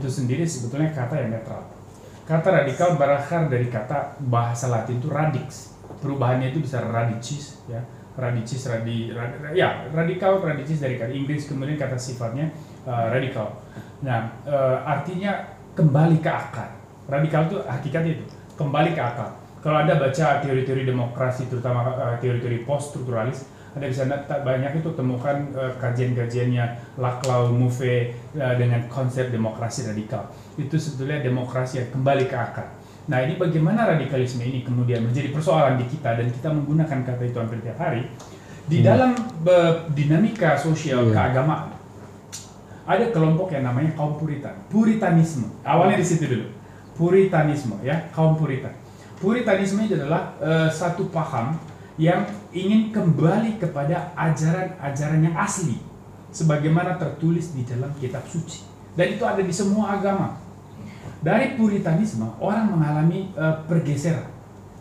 itu sendiri sebetulnya kata yang netral. Kata radikal berakar dari kata bahasa Latin itu radix. Perubahannya itu bisa radicis, ya. Radicis, radikal, radicis dari kata Inggris, kemudian kata sifatnya radikal. Nah, artinya kembali ke akar. Radikal itu hakikatnya itu kembali ke akar. Kalau Anda baca teori-teori demokrasi, terutama teori-teori post-strukturalis, Anda bisa banyak itu temukan kajian-kajiannya Laclau, Mouffet dengan konsep demokrasi radikal. Itu sebetulnya demokrasi yang kembali ke akar. Nah, ini bagaimana radikalisme ini kemudian menjadi persoalan di kita, dan kita menggunakan kata itu hampir tiap hari di dalam dinamika sosial keagamaan. Ada kelompok yang namanya kaum Puritan, Puritanisme. Awalnya di situ dulu, Puritanisme, ya, kaum Puritan. Puritanisme itu adalah satu paham yang ingin kembali kepada ajaran-ajaran yang asli, sebagaimana tertulis di dalam kitab suci, dan itu ada di semua agama. Dari Puritanisme, orang mengalami pergeseran.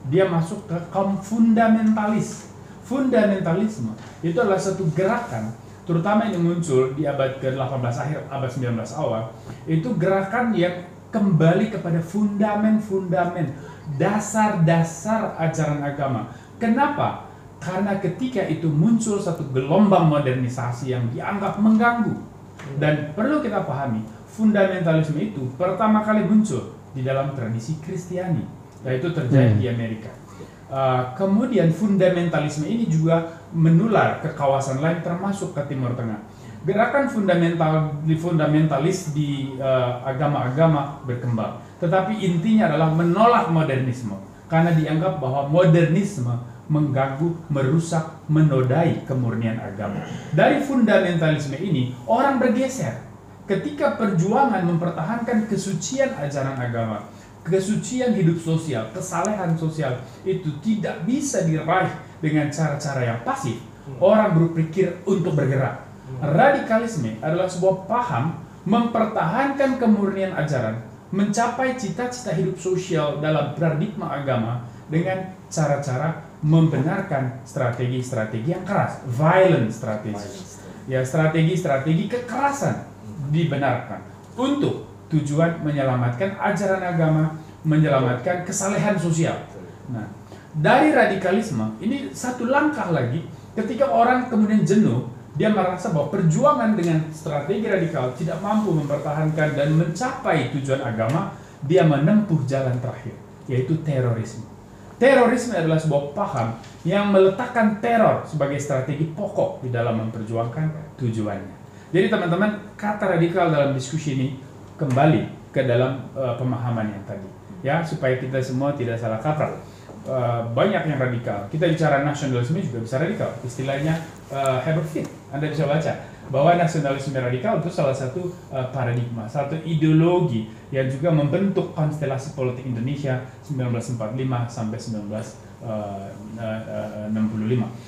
Dia masuk ke kaum fundamentalis. Fundamentalisme itu adalah satu gerakan, terutama yang muncul di abad ke-18 akhir, abad 19 awal. Itu gerakan yang kembali kepada fundament-fundament, dasar-dasar ajaran agama. Kenapa? Karena ketika itu muncul satu gelombang modernisasi yang dianggap mengganggu. Dan perlu kita pahami, fundamentalisme itu pertama kali muncul di dalam tradisi Kristiani, yaitu terjadi di Amerika. Kemudian fundamentalisme ini juga menular ke kawasan lain, termasuk ke Timur Tengah. Gerakan fundamentalis di agama-agama berkembang, tetapi intinya adalah menolak modernisme, karena dianggap bahwa modernisme mengganggu, merusak, menodai kemurnian agama. Dari fundamentalisme ini, orang bergeser. Ketika perjuangan mempertahankan kesucian ajaran agama, kesucian hidup sosial, kesalehan sosial itu tidak bisa diraih dengan cara-cara yang pasif, orang berpikir untuk bergerak. Radikalisme adalah sebuah paham mempertahankan kemurnian ajaran, mencapai cita-cita hidup sosial dalam paradigma agama dengan cara-cara membenarkan strategi-strategi yang keras, violent strategi. Ya, strategi-strategi kekerasan dibenarkan untuk tujuan menyelamatkan ajaran agama, menyelamatkan kesalehan sosial. Nah, dari radikalisme ini satu langkah lagi, ketika orang kemudian jenuh, dia merasa bahwa perjuangan dengan strategi radikal tidak mampu mempertahankan dan mencapai tujuan agama, dia menempuh jalan terakhir, yaitu terorisme. Terorisme adalah sebuah paham yang meletakkan teror sebagai strategi pokok di dalam memperjuangkan tujuannya. Jadi teman-teman, kata radikal dalam diskusi ini kembali ke dalam pemahaman yang tadi, ya, supaya kita semua tidak salah kaprah. Banyak yang radikal. Kita bicara nasionalisme juga bisa radikal. Istilahnya Herbert Field, Anda bisa baca bahwa nasionalisme radikal itu salah satu paradigma, satu ideologi yang juga membentuk konstelasi politik Indonesia 1945 sampai 1965.